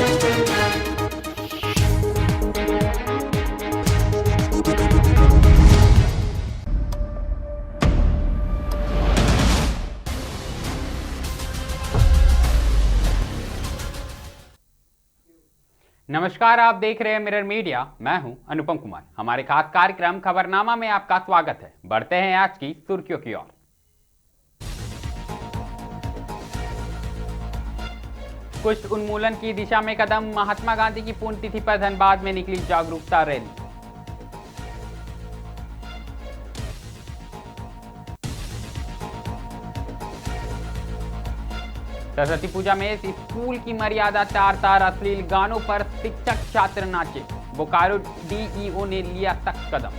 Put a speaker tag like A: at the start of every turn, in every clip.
A: नमस्कार, आप देख रहे हैं मिरर मीडिया। मैं हूं अनुपम कुमार। हमारे खास कार्यक्रम खबरनामा में आपका स्वागत है। बढ़ते हैं आज की सुर्खियों की ओर। कुष्ठ उन्मूलन की दिशा में कदम, महात्मा गांधी की पुण्यतिथि पर धनबाद में निकली जागरूकता रैली। सरस्वती पूजा में स्कूल की मर्यादा तार अश्लील गानों पर शिक्षक छात्र नाचे, बोकारो डीईओ ने लिया सख्त कदम।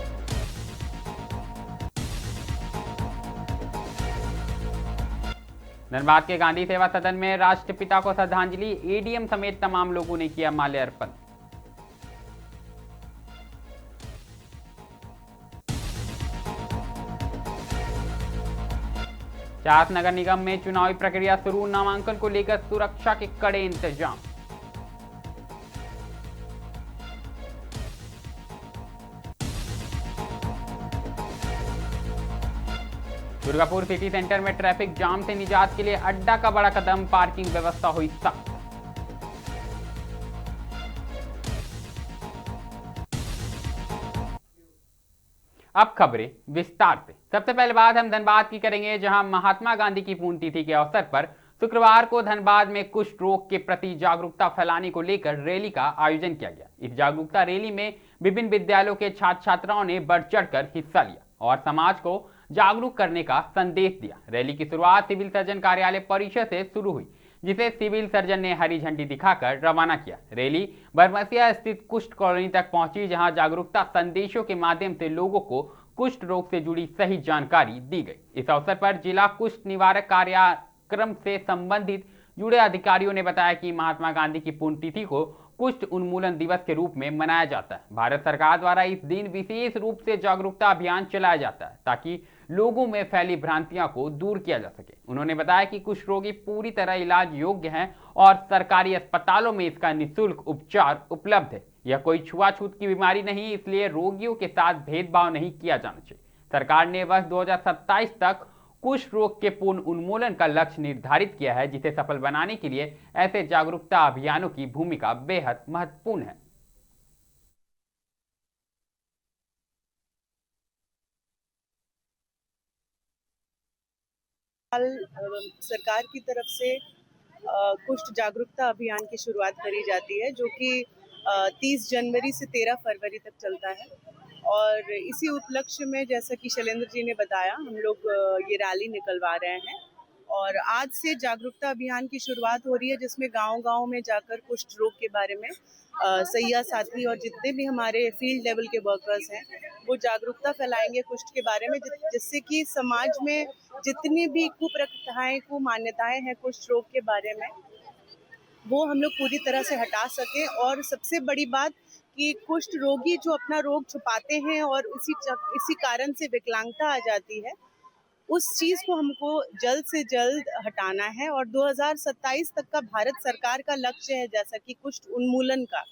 A: धनबाद के गांधी सेवा सदन में राष्ट्रपिता को श्रद्धांजलि, एडीएम समेत तमाम लोगों ने किया माल्यार्पण। चास नगर निगम में चुनावी प्रक्रिया शुरू, नामांकन को लेकर सुरक्षा के कड़े इंतजाम। दुर्गापुर सिटी सेंटर में ट्रैफिक जाम से निजात के लिए अड्डा का बड़ा कदम, पार्किंग व्यवस्था हुई सख्त। अब खबरें विस्तार से। सबसे पहले बात हम धनबाद की करेंगे, जहां महात्मा गांधी की पुण्यतिथि के अवसर पर शुक्रवार को धनबाद में कुष्ठ रोग के प्रति जागरूकता फैलाने को लेकर रैली का आयोजन किया गया। इस जागरूकता रैली में विभिन्न विद्यालयों के छात्र छात्राओं ने बढ़ चढ़कर हिस्सा लिया और समाज को जागरूक करने का संदेश दिया। रैली की शुरुआत सिविल सर्जन कार्यालय परिसर से शुरू हुई, जिसे सिविल सर्जन ने हरी झंडी दिखाकर रवाना किया। रैली बरमसिया स्थित कुष्ठ कॉलोनी तक पहुंची, जहां जागरूकता संदेशों के माध्यम से लोगों को कुष्ठ रोग से जुड़ी सही जानकारी दी गई। इस अवसर पर जिला कुष्ठ निवारक कार्यक्रम से संबंधित जुड़े अधिकारियों ने बताया कि महात्मा गांधी की पुण्यतिथि को कुष्ठ उन्मूलन दिवस के रूप में मनाया जाता है। भारत सरकार द्वारा इस दिन विशेष रूप से जागरूकता अभियान चलाया जाता है ताकि लोगों में फैली भ्रांतियों को दूर किया जा सके। उन्होंने बताया कि कुष्ठ रोगी पूरी तरह इलाज योग्य हैं और सरकारी अस्पतालों में इसका निःशुल्क उपचार उपलब्ध है। यह कोई छुआछूत की बीमारी नहीं, इसलिए रोगियों के साथ भेदभाव नहीं किया जाना चाहिए। सरकार ने वर्ष 2027 तक कुष्ठ रोग के पूर्ण उन्मूलन का लक्ष्य निर्धारित किया है, जिसे सफल बनाने के लिए ऐसे जागरूकता अभियानों की भूमिका बेहद महत्वपूर्ण है।
B: सरकार की तरफ से कुष्ठ जागरूकता अभियान की शुरुआत करी जाती है, जो कि 30 जनवरी से 13 फरवरी तक चलता है। और इसी उपलक्ष्य में, जैसा कि शैलेंद्र जी ने बताया, हम लोग ये रैली निकलवा रहे हैं और आज से जागरूकता अभियान की शुरुआत हो रही है, जिसमें गांव-गांव में जाकर कुष्ठ रोग के बारे में सैया साथी और जितने भी हमारे फील्ड लेवल के वर्कर्स हैं, वो जागरूकता फैलाएंगे कुष्ठ के बारे में, जिससे कि समाज में जितनी भी कुप्रथाएं, कुमान्यताएं हैं कुष्ठ रोग के बारे में, वो हम लोग पूरी तरह से हटा सकें। और सबसे बड़ी बात कि कुष्ठ रोगी जो अपना रोग छुपाते हैं और इसी कारण से विकलांगता आ जाती है, उस चीज को हमको जल्द से जल्द हटाना है। और 2027 तक का भारत सरकार का लक्ष्य है, जैसा कि कुष्ठ उन्मूलन का,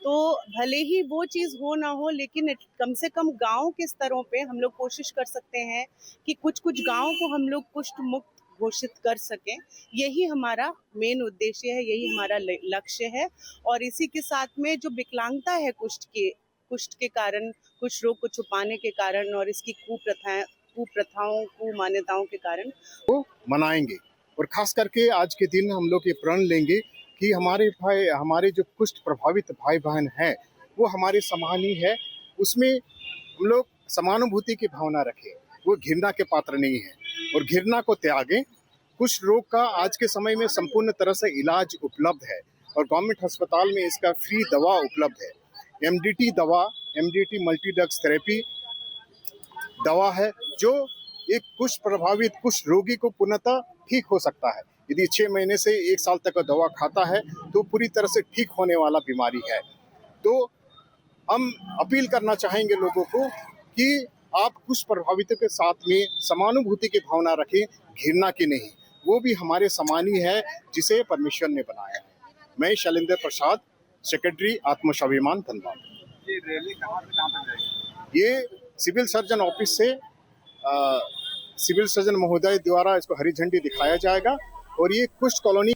B: तो भले ही वो चीज हो ना हो, लेकिन कम से कम गांव के स्तरों पे हम लोग कोशिश कर सकते हैं कि कुछ गांव को हम लोग कुष्ठ मुक्त घोषित कर सकें। यही हमारा मेन उद्देश्य है, यही हमारा लक्ष्य है। और इसी के साथ में जो विकलांगता है कुष्ठ के कारण, कुष्ठ रोग को छुपाने के कारण और इसकी कुप्रथाओं को मान्यताओं के कारण
C: वो मनाएंगे। और खास करके आज के दिन हम लोग ये प्रण लेंगे कि हमारे जो कुष्ठ प्रभावित भाई बहन हैं, वो हमारे समान ही है। उसमें हम लोग समानुभूति की भावना रखें, वो घृणा के पात्र नहीं है और घृणा को त्यागें। कुष्ठ रोग का आज के समय में संपूर्ण तरह से इलाज उपलब्ध है और गवर्नमेंट अस्पताल में इसका फ्री दवा उपलब्ध है। एमडीटी दवा, एमडीटी मल्टी ड्रग्स थेरेपी दवा है, जो एक कुष्ठ प्रभावित कुष्ठ रोगी को पूर्णतः ठीक हो सकता है। यदि 6 महीने से 1 साल तक का दवा खाता है तो पूरी तरह से ठीक होने वाला बीमारी है। तो हम अपील करना चाहेंगे लोगों को कि आप कुष्ठ प्रभावितों के साथ में समानुभूति की भावना रखें, घृणा की नहीं। वो भी हमारे समान ही है जिसे परमेश्वर ने बनाया है। मैं शैलेंद्र प्रसाद, सेक्रेटरी आत्म स्वाभिमान धनबाद।
D: ये रैली कहाँ से कहाँ तक जाएगी?
C: ये सिविल सर्जन ऑफिस से सिविल सर्जन महोदय द्वारा इसको हरी झंडी दिखाया जाएगा और ये कुष्ठ कॉलोनी।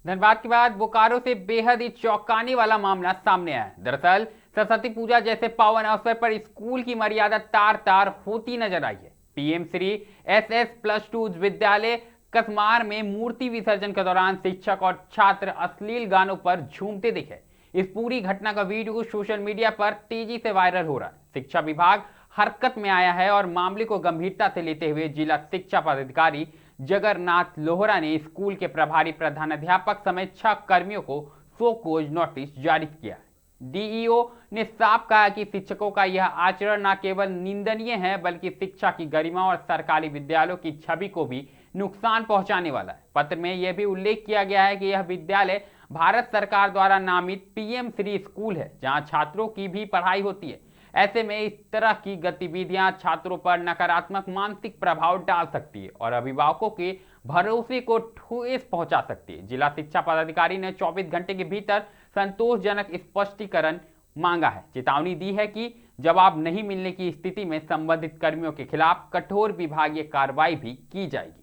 A: धनबाद के बाद बोकारो से बेहद ही चौंकाने वाला मामला सामने आया। दरअसल सरस्वती पूजा जैसे पावन अवसर पर स्कूल की मर्यादा तार तार होती नजर आई है। पीएम श्री SS+2 विद्यालय कसमार में मूर्ति विसर्जन के दौरान शिक्षक और छात्र अश्लील गानों पर झूमते दिखे। इस पूरी घटना का वीडियो सोशल मीडिया पर तेजी से वायरल हो रहा है। शिक्षा विभाग हरकत में आया है और मामले को गंभीरता से लेते हुए जिला शिक्षा पदाधिकारी जगन्नाथ लोहरा ने स्कूल के प्रभारी प्रधानाध्यापक समेत 6 कर्मियों को शो कॉज नोटिस जारी किया है। डीईओ ने साफ कहा कि शिक्षकों का यह आचरण न केवल निंदनीय है बल्कि शिक्षा की गरिमा और सरकारी विद्यालयों की छवि को भी नुकसान पहुंचाने वाला है। पत्र में यह भी उल्लेख किया गया है कि यह विद्यालय भारत सरकार द्वारा नामित पीएम श्री स्कूल है, जहां छात्रों की भी पढ़ाई होती है। ऐसे में इस तरह की गतिविधियां छात्रों पर नकारात्मक मानसिक प्रभाव डाल सकती है और अभिभावकों के भरोसे को ठेस पहुंचा सकती है। जिला शिक्षा पदाधिकारी ने 24 घंटे के भीतर संतोषजनक स्पष्टीकरण मांगा है। चेतावनी दी है कि जवाब नहीं मिलने की स्थिति में संबंधित कर्मियों के खिलाफ कठोर विभागीय कार्रवाई भी की जाएगी।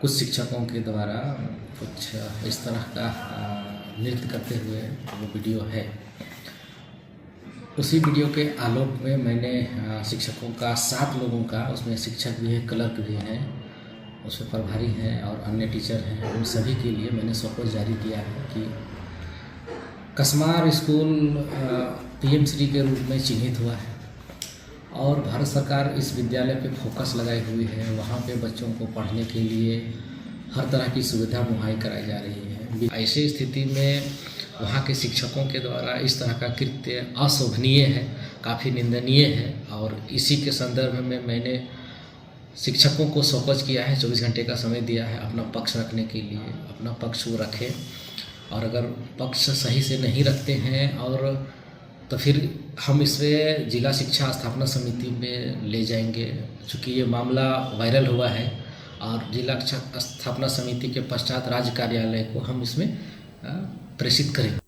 E: कुछ शिक्षकों के द्वारा कुछ इस तरह का नृत्य करते हुए वो वीडियो है। उसी वीडियो के आलोक में मैंने शिक्षकों का 7 लोगों का, उसमें शिक्षक भी है, क्लर्क भी हैं, उसमें प्रभारी हैं और अन्य टीचर हैं, उन सभी के लिए मैंने शोकॉज जारी किया है कि कसमार स्कूल पीएम श्री के रूप में चिन्हित हुआ है और भारत सरकार इस विद्यालय पे फोकस लगाई हुई है। वहाँ पे बच्चों को पढ़ने के लिए हर तरह की सुविधा मुहैया कराई जा रही है। ऐसी स्थिति में वहाँ के शिक्षकों के द्वारा इस तरह का कृत्य अशोभनीय है, काफ़ी निंदनीय है और इसी के संदर्भ में मैंने शिक्षकों को शोकॉज किया है। 24 घंटे का समय दिया है अपना पक्ष रखने के लिए। अपना पक्ष वो रखें और अगर पक्ष सही से नहीं रखते हैं और तो फिर हम इसे जिला शिक्षा स्थापना समिति में ले जाएंगे। चूँकि ये मामला वायरल हुआ है और जिला स्थापना समिति के पश्चात राज्य कार्यालय को हम इसमें प्रेषित करेंगे।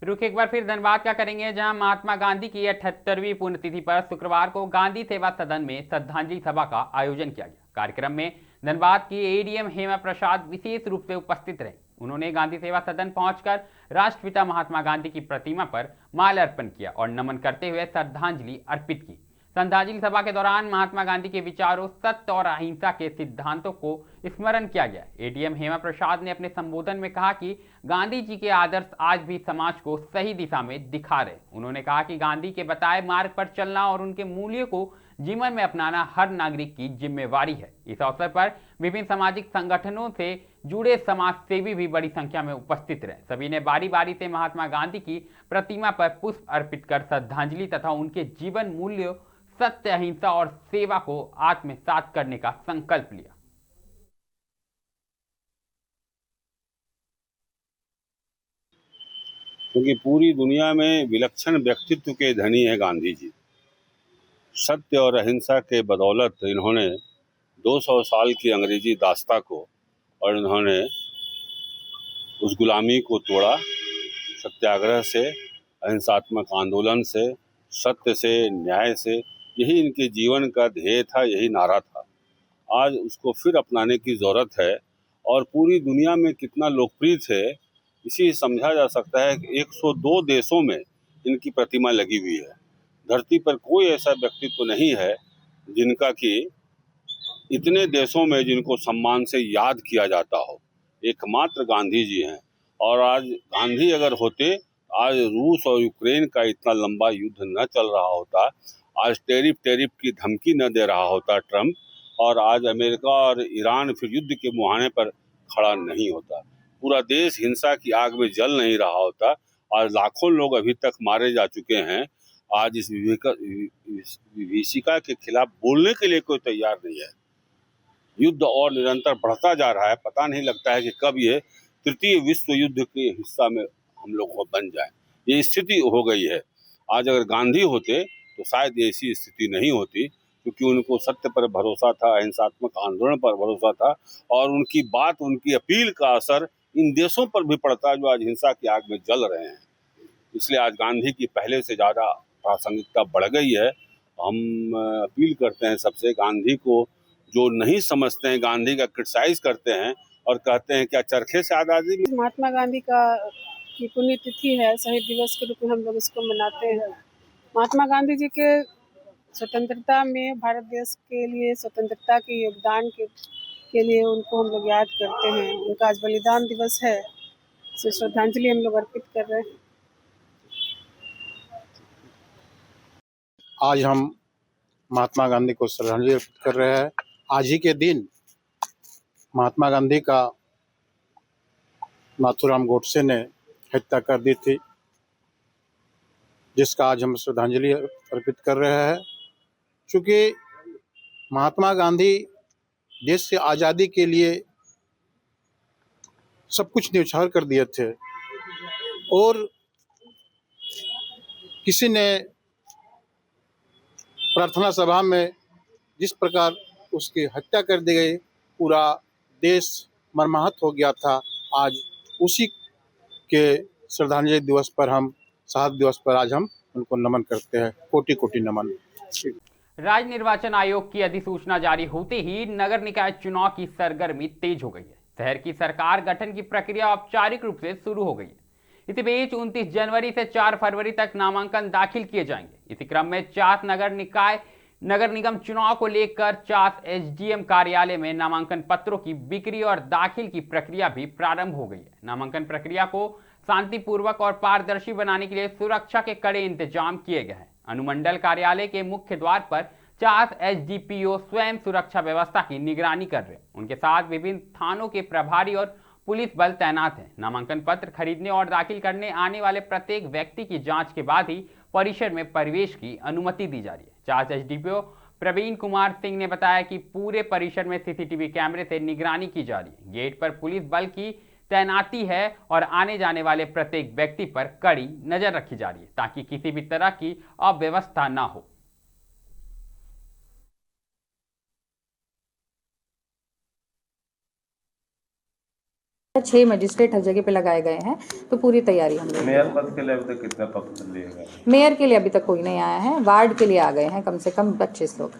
A: रुक एक बार फिर धनबाद का करेंगे, जहां महात्मा गांधी की 78वीं पुण्यतिथि पर शुक्रवार को गांधी सेवा सदन में श्रद्धांजलि सभा का आयोजन किया गया। कार्यक्रम में धनबाद की एडीएम हेमा प्रसाद विशेष रूप से उपस्थित रहे। उन्होंने गांधी सेवा सदन पहुंचकर राष्ट्रपिता महात्मा गांधी की प्रतिमा पर माल्यार्पण किया और नमन करते हुए श्रद्धांजलि अर्पित की। श्रद्धांजलि सभा के दौरान महात्मा गांधी के विचारों, सत्य और अहिंसा के सिद्धांतों को स्मरण किया गया। एडीएम हेमा प्रसाद ने अपने संबोधन में कहा कि गांधी जी के आदर्श आज भी समाज को सही दिशा में दिखा रहे। उन्होंने कहा कि गांधी के बताए मार्ग पर चलना और उनके मूल्यों को जीवन में अपनाना हर नागरिक की जिम्मेवारी है। इस अवसर पर विभिन्न सामाजिक संगठनों से जुड़े समाज सेवी भी बड़ी संख्या में उपस्थित रहे। सभी ने बारी बारी से महात्मा गांधी की प्रतिमा पर पुष्प अर्पित कर श्रद्धांजलि तथा उनके जीवन मूल्यों, सत्य, अहिंसा और सेवा को आत्मसात करने का संकल्प लिया।
F: क्योंकि पूरी दुनिया में विलक्षण व्यक्तित्व के धनी है गांधी जी। सत्य और अहिंसा के बदौलत इन्होंने 200 साल की अंग्रेजी दास्ता को और इन्होंने उस गुलामी को तोड़ा। सत्याग्रह से, अहिंसात्मक आंदोलन से, सत्य से, न्याय से, यही इनके जीवन का ध्येय था, यही नारा था। आज उसको फिर अपनाने की ज़रूरत है और पूरी दुनिया में कितना लोकप्रिय थे इसी समझा जा सकता है कि 102 देशों में इनकी प्रतिमा लगी हुई है। धरती पर कोई ऐसा व्यक्तित्व नहीं है जिनका कि इतने देशों में जिनको सम्मान से याद किया जाता हो, एकमात्र गांधी जी हैं। और आज गांधी अगर होते, आज रूस और यूक्रेन का इतना लंबा युद्ध न चल रहा होता, आज टैरिफ की धमकी न दे रहा होता ट्रंप, और आज अमेरिका और ईरान फिर युद्ध के मुहाने पर खड़ा नहीं होता, पूरा देश हिंसा की आग में जल नहीं रहा होता। आज लाखों लोग अभी तक मारे जा चुके हैं। आज इस विभीषिका के खिलाफ बोलने के लिए कोई तैयार नहीं है। युद्ध और निरंतर बढ़ता जा रहा है। पता नहीं लगता है कि कब ये तृतीय विश्व युद्ध के हिस्सा में हम लोग को बन जाए। ये स्थिति हो गई है। आज अगर गांधी होते तो शायद ऐसी स्थिति नहीं होती, क्योंकि उनको सत्य पर भरोसा था, अहिंसात्मक आंदोलन पर भरोसा था, और उनकी बात, उनकी अपील का असर इन देशों पर भी पड़ता है जो आज हिंसा की आग में जल रहे हैं। इसलिए आज गांधी की पहले से ज़्यादा प्रासंगिकता बढ़ गई है। हम अपील करते हैं सबसे, गांधी को जो नहीं समझते हैं, गांधी का क्रिटिसाइज करते हैं और कहते हैं क्या चरखे से आज़ादी।
G: महात्मा गांधी की पुण्यतिथि है, शहीद दिवस के रूप में हम लोग इसको मनाते हैं। महात्मा गांधी जी के स्वतंत्रता में, भारत देश के लिए स्वतंत्रता के योगदान के लिए उनको हम लोग याद करते हैं। उनका आज बलिदान दिवस है, तो श्रद्धांजलि हम लोग अर्पित कर रहे हैं।
H: आज हम महात्मा गांधी को श्रद्धांजलि अर्पित कर रहे हैं। आज ही के दिन महात्मा गांधी का नाथूराम गोडसे ने हत्या कर दी थी, जिसका आज हम श्रद्धांजलि अर्पित कर रहे हैं। चूँकि महात्मा गांधी देश से आज़ादी के लिए सब कुछ न्यौछावर कर दिए थे, और किसी ने प्रार्थना सभा में जिस प्रकार उसकी हत्या कर दी गई, पूरा देश मर्माहत हो गया था। आज उसी के श्रद्धांजलि दिवस पर, हम शहादत दिवस पर आज हम उनको नमन करते हैं। कोटि कोटि नमन।
A: राज्य निर्वाचन आयोग की अधिसूचना जारी होते ही नगर निकाय चुनाव की सरगर्मी तेज हो गई है। शहर की सरकार गठन की प्रक्रिया औपचारिक रूप से शुरू हो गई है। इसी बीच 29 जनवरी से 4 फरवरी तक नामांकन दाखिल किए जाएंगे। इसी क्रम में चास नगर निगम चुनाव को लेकर चास एसडीएम कार्यालय में नामांकन पत्रों की बिक्री और दाखिल की प्रक्रिया भी प्रारंभ हो गई है। नामांकन प्रक्रिया को शांतिपूर्वक और पारदर्शी बनाने के लिए सुरक्षा के कड़े इंतजाम किए गए हैं। अनुमंडल कार्यालय के मुख्य द्वार पर चास एसडीपीओ स्वयं सुरक्षा व्यवस्था की निगरानी कर रहे हैं। उनके साथ विभिन्न थानों के प्रभारी और पुलिस बल तैनात है। नामांकन पत्र खरीदने और दाखिल करने आने वाले प्रत्येक व्यक्ति की जांच के बाद ही परिसर में प्रवेश की अनुमति दी जा रही है। चास एसडीपीओ प्रवीण कुमार सिंह ने बताया कि पूरे परिसर में सीसीटीवी कैमरे से निगरानी की जा रही है। गेट पर पुलिस बल की तैनाती है और आने जाने वाले प्रत्येक व्यक्ति पर कड़ी नजर रखी जा रही है, ताकि किसी भी तरह की अव्यवस्था ना हो।
I: छह मजिस्ट्रेट हर जगह पे लगाए गए हैं, तो पूरी तैयारी हम लोग।
J: मेयर पद के लिए अभी तक कितने पद लिए गए?
I: मेयर के लिए अभी तक कोई नहीं आया है। वार्ड के लिए आ गए हैं कम से कम 25 लोग।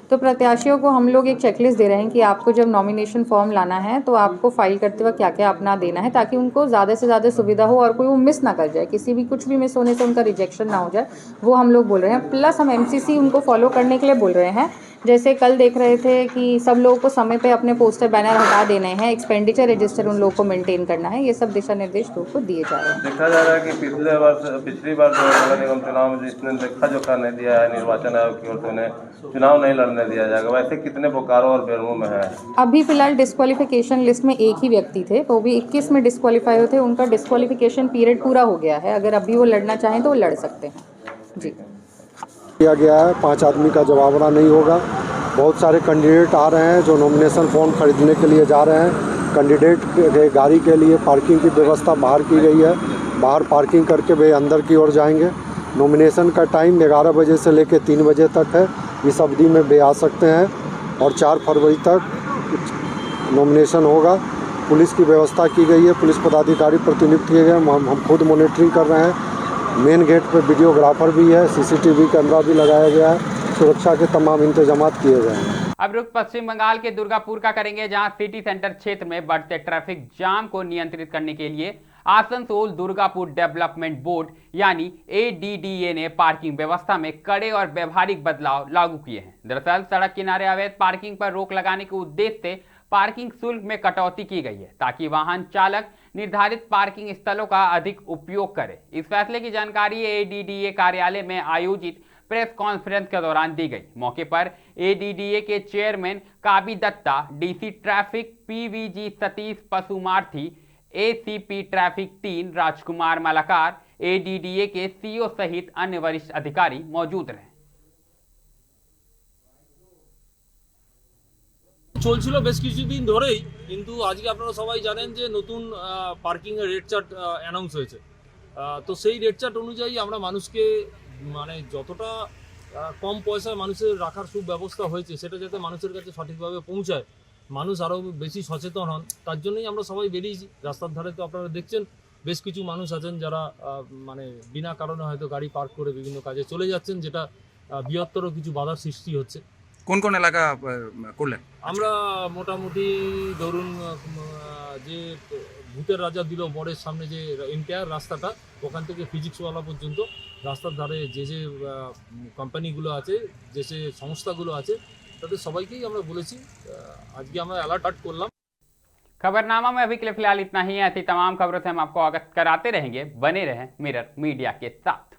I: तो प्रत्याशियों को हम लोग एक चेकलिस्ट दे रहे हैं कि आपको जब नॉमिनेशन फॉर्म लाना है तो आपको फाइल करते वक्त क्या क्या अपना देना है, ताकि उनको ज़्यादा से ज़्यादा सुविधा हो और कोई वो मिस ना कर जाए, किसी भी कुछ भी मिस होने से उनका रिजेक्शन ना हो जाए, वो हम लोग बोल रहे हैं। प्लस हम एमसीसी उनको फॉलो करने के लिए बोल रहे हैं। जैसे कल देख रहे थे कि सब लोगों को समय पे अपने पोस्टर बैनर हटा देने हैं, एक्सपेंडिचर रजिस्टर उन लोगों को मेंटेन करना है, ये सब दिशा निर्देश लोगों को दिए जा रहे हैं।
J: देखा जा रहा है कि पिछली बार जो नगर निगम चुनाव में जिसने देखा जोखा नहीं दिया है निर्वाचन आयोग की ओर से, उन्हें चुनाव नहीं लड़ने दिया जाएगा। वैसे कितने बोकारो और बेरमो में है?
I: अभी फिलहाल डिस्क्वालिफिकेशन लिस्ट में एक ही व्यक्ति थे, तो भी 21 में डिस्क्वालीफाई हुए थे। उनका डिस्क्वालिफिकेशन पीरियड पूरा हो गया है। अगर अभी वो लड़ना चाहें तो वो लड़ सकते हैं। जी
K: किया गया है, 5 आदमी का जवाबड़ा नहीं होगा। बहुत सारे कैंडिडेट आ रहे हैं जो नॉमिनेशन फॉर्म खरीदने के लिए जा रहे हैं। कैंडिडेट के गाड़ी के लिए पार्किंग की व्यवस्था बाहर की गई है। बाहर पार्किंग करके वे अंदर की ओर जाएंगे। नॉमिनेशन का टाइम 11 बजे से लेकर 3 बजे तक है। इस अवधि में वे आ सकते हैं और 4 फरवरी तक नॉमिनेशन होगा। पुलिस की व्यवस्था की गई है, पुलिस पदाधिकारी प्रतिनियुक्त किए गए। हम खुद मॉनिटरिंग कर रहे हैं। मेन गेट पर वीडियोग्राफर भी है, सीसीटीवी कैमरा भी लगाया गया है। सुरक्षा के तमाम इंतजाम किए गए हैं।
A: अब रुख पश्चिम बंगाल के दुर्गापुर का करेंगे, जहां सिटी सेंटर क्षेत्र में बढ़ते ट्रैफिक जाम को नियंत्रित करने के लिए आसनसोल दुर्गापुर डेवलपमेंट बोर्ड यानी ADDA ने पार्किंग व्यवस्था में कड़े और व्यवहारिक बदलाव लागू किए हैं। दरअसल सड़क किनारे अवैध पार्किंग पर रोक लगाने के उद्देश्य से पार्किंग शुल्क में कटौती की गई है, ताकि वाहन चालक निर्धारित पार्किंग स्थलों का अधिक उपयोग करे। इस फैसले की जानकारी ADDA कार्यालय में आयोजित प्रेस कॉन्फ्रेंस के दौरान दी गई। मौके पर ADDA के chairman Kabi Datta, DC traffic PVG Satish Pashumarthi, ACP traffic 3 Rajkumar Malakar, ADDA के CEO सहित अन्य वरिष्ठ अधिकारी मौजूद रहे।
L: চলছিল বেশ কিছুদিন ধরেই, কিন্তু আজকে আপনারা সবাই জানেন যে নতুন পার্কিং এর রেট চার্ট অ্যানাউন্স হয়েছে। তো সেই রেট চার্ট অনুযায়ী আমরা মানুষকে মানে যতটা কম পয়সায় মানুষের রাখার সুব্যবস্থা হয়েছে সেটা যাতে মানুষের কাছে সঠিকভাবে পৌঁছায়, মানুষ আরও বেশি সচেতন হন, তার জন্যই আমরা সবাই বেরিয়েছি। রাস্তার ধারে তো আপনারা দেখছেন বেশ কিছু মানুষ আছেন যারা মানে বিনা কারণে হয়তো গাড়ি পার্ক করে বিভিন্ন কাজে চলে যাচ্ছেন, যেটা বৃহত্তর কিছু বাধার সৃষ্টি হচ্ছে।
M: কোন কোন এলাকা করলেন?
L: আমরা মোটামুটি ধরুন যে ভূতের রাজা দিল মোড়ের সামনে যে এন্টায়ার রাস্তাটা, ওখান থেকে ফিজিক্সওয়ালা পর্যন্ত রাস্তার ধারে যে যে কোম্পানিগুলো আছে, যে যে সংস্থাগুলো আছে, তাদের সবাইকেই আমরা বলেছি। আজকে আমরা অ্যালার্ট করলাম।
A: खबरनामा में अभी के लिए फिलहाल इतना ही है। ऐसी तमाम खबरों से हम आपको अवगत कराते रहेंगे। बने रहें मिरर मीडिया के साथ।